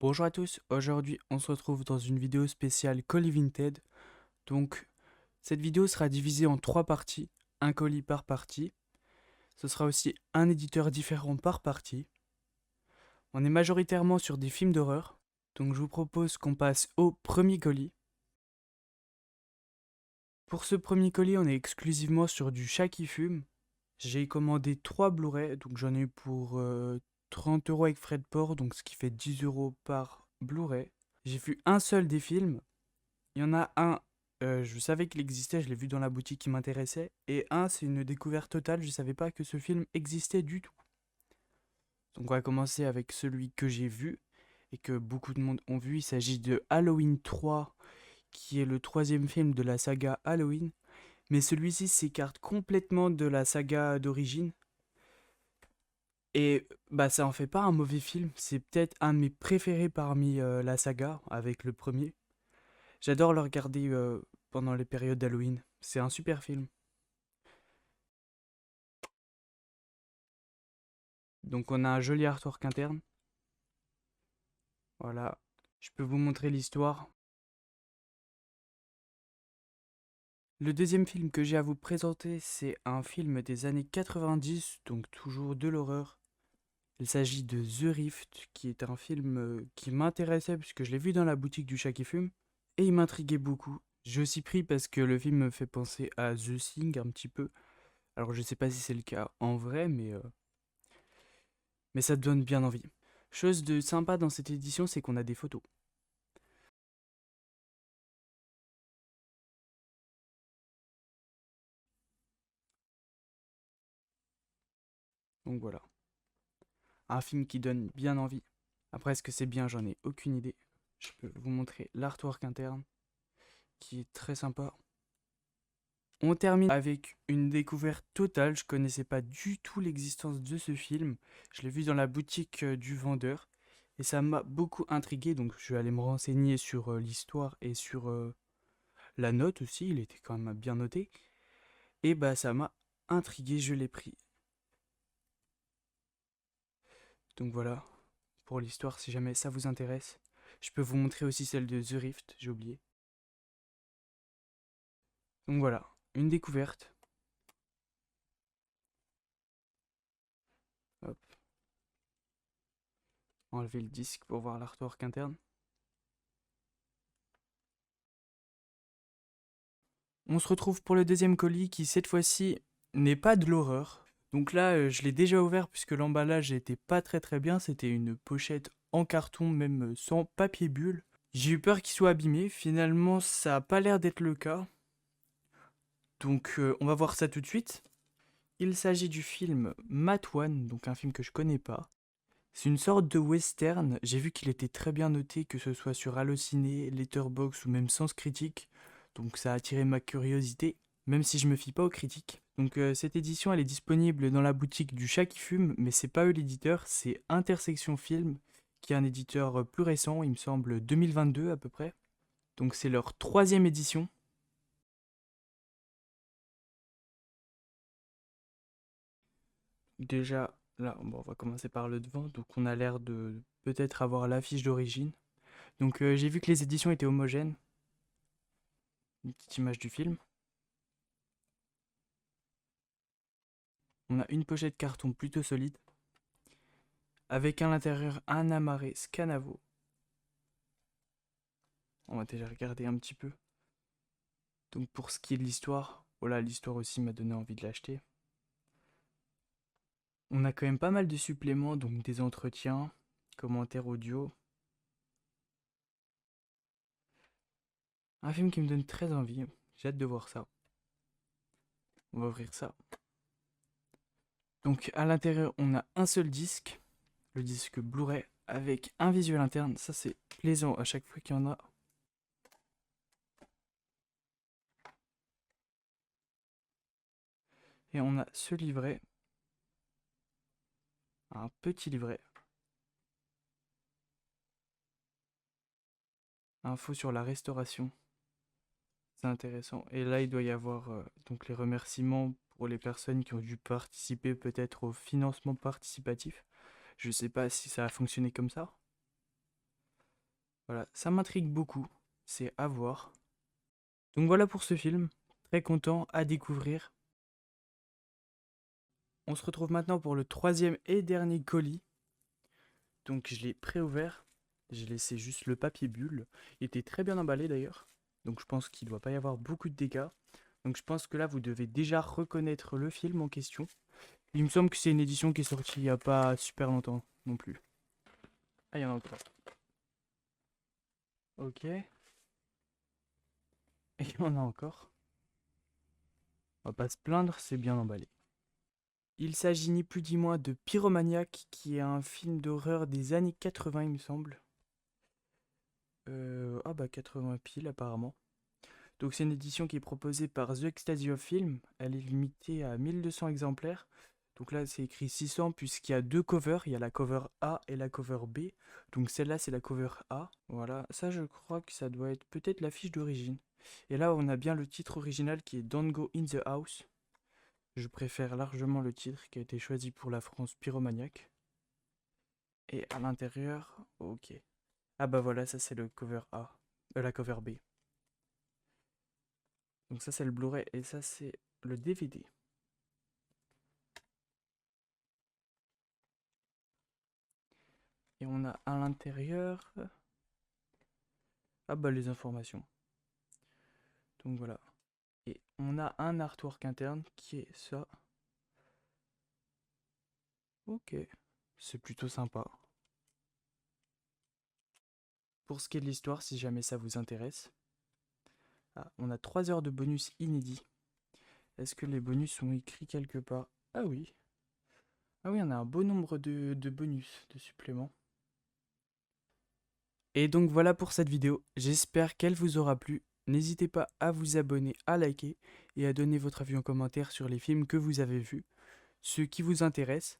Bonjour à tous, aujourd'hui on se retrouve dans une vidéo spéciale colis Vinted. Donc cette vidéo sera divisée en trois parties, un colis par partie. Ce sera aussi un éditeur différent par partie. On est majoritairement sur des films d'horreur, donc je vous propose qu'on passe au premier colis. Pour ce premier colis on est exclusivement sur du chat qui fume. J'ai commandé 3 Blu-ray, donc j'en ai eu pour 30 € avec frais de port, donc ce qui fait 10 € par Blu-ray. J'ai vu un seul des films. Il y en a un, je savais qu'il existait, je l'ai vu dans la boutique qui m'intéressait. Et un, c'est une découverte totale, je savais pas que ce film existait du tout. Donc on va commencer avec celui que j'ai vu et que beaucoup de monde ont vu. Il s'agit de Halloween 3, qui est le troisième film de la saga Halloween. Mais celui-ci s'écarte complètement de la saga d'origine. Et bah ça en fait pas un mauvais film, c'est peut-être un de mes préférés parmi la saga, avec le premier. J'adore le regarder pendant les périodes d'Halloween. C'est un super film. Donc on a un joli artwork interne. Voilà. Je peux vous montrer l'histoire. Le deuxième film que j'ai à vous présenter, c'est un film des années 90, donc toujours de l'horreur. Il s'agit de The Rift, qui est un film qui m'intéressait puisque je l'ai vu dans la boutique du chat qui fume. Et il m'intriguait beaucoup. J'ai aussi pris parce que le film me fait penser à The Thing un petit peu. Alors je sais pas si c'est le cas en vrai, mais ça te donne bien envie. Chose de sympa dans cette édition, c'est qu'on a des photos. Donc voilà. Un film qui donne bien envie. Après, est-ce que c'est bien? J'en ai aucune idée. Je peux vous montrer l'artwork interne, qui est très sympa. On termine avec une découverte totale. Je connaissais pas du tout l'existence de ce film. Je l'ai vu dans la boutique du vendeur. Et ça m'a beaucoup intrigué. Donc je vais aller me renseigner sur l'histoire et sur la note aussi. Il était quand même bien noté. Et bah ça m'a intrigué. Je l'ai pris. Donc voilà. Pour l'histoire, si jamais ça vous intéresse. Je peux vous montrer aussi celle de The Rift. J'ai oublié. Donc voilà. Une découverte. Hop. Enlever le disque pour voir l'artwork interne. On se retrouve pour le deuxième colis qui cette fois-ci n'est pas de l'horreur. Donc là, je l'ai déjà ouvert puisque l'emballage était pas très bien. C'était une pochette en carton, même sans papier bulle. J'ai eu peur qu'il soit abîmé. Finalement, ça a pas l'air d'être le cas. Donc on va voir ça tout de suite. Il s'agit du film Mat One, donc un film que je connais pas. C'est une sorte de western. J'ai vu qu'il était très bien noté, que ce soit sur Allociné, Letterboxd ou même Sens Critique. Donc ça a attiré ma curiosité, même si je me fie pas aux critiques. Donc cette édition, elle est disponible dans la boutique du Chat qui fume, mais c'est pas eux l'éditeur, c'est Intersection Film, qui est un éditeur plus récent, il me semble 2022 à peu près. Donc c'est leur troisième édition. Déjà, là, bon, on va commencer par le devant. Donc on a l'air de peut-être avoir l'affiche d'origine. Donc j'ai vu que les éditions étaient homogènes. Une petite image du film. On a une pochette carton plutôt solide, avec à l'intérieur un amarré Scanavo. On va déjà regarder un petit peu. Donc pour ce qui est de l'histoire, voilà, l'histoire aussi m'a donné envie de l'acheter. On a quand même pas mal de suppléments, donc des entretiens, commentaires audio. Un film qui me donne très envie, j'ai hâte de voir ça. On va ouvrir ça. Donc à l'intérieur, on a un seul disque, le disque Blu-ray, avec un visuel interne. Ça c'est plaisant à chaque fois qu'il y en a. Et on a ce livret, un petit livret. Info sur la restauration. C'est intéressant. Et là, il doit y avoir donc les remerciements pour les personnes qui ont dû participer peut-être au financement participatif. Je sais pas si ça a fonctionné comme ça. Voilà, ça m'intrigue beaucoup, c'est à voir. Donc voilà pour ce film, très content à découvrir. On se retrouve maintenant pour le troisième et dernier colis. Donc je l'ai préouvert, j'ai laissé juste le papier bulle. Il était très bien emballé d'ailleurs, donc je pense qu'il ne doit pas y avoir beaucoup de dégâts. Donc je pense que là vous devez déjà reconnaître le film en question. Il me semble que c'est une édition qui est sortie il n'y a pas super longtemps non plus. Ah, il y en a encore. Ok. Et il y en a encore. On va pas se plaindre, c'est bien emballé. Il s'agit ni plus ni moins de Pyromaniac, qui est un film d'horreur des années 80, il me semble. Ah bah 80 piles apparemment. Donc c'est une édition qui est proposée par The Ecstasy of Film. Elle est limitée à 1200 exemplaires. Donc là c'est écrit 600 puisqu'il y a deux covers. Il y a la cover A et la cover B. Donc celle-là c'est la cover A. Voilà, ça je crois que ça doit être peut-être l'affiche d'origine. Et là on a bien le titre original qui est Don't Go in the House. Je préfère largement le titre qui a été choisi pour la France Pyromaniac. Et à l'intérieur, ok. Ah bah voilà, ça c'est le cover A. La cover B. Donc ça c'est le Blu-ray et ça c'est le DVD. Et on a à l'intérieur... Ah bah les informations. Donc voilà. Et on a un artwork interne qui est ça. Ok. C'est plutôt sympa. Pour ce qui est de l'histoire, si jamais ça vous intéresse. Ah, on a 3 heures de bonus inédits. Est-ce que les bonus sont écrits quelque part? Ah oui. Ah oui, on a un beau nombre de bonus, de suppléments. Et donc voilà pour cette vidéo, j'espère qu'elle vous aura plu. N'hésitez pas à vous abonner, à liker et à donner votre avis en commentaire sur les films que vous avez vus, ceux qui vous intéressent.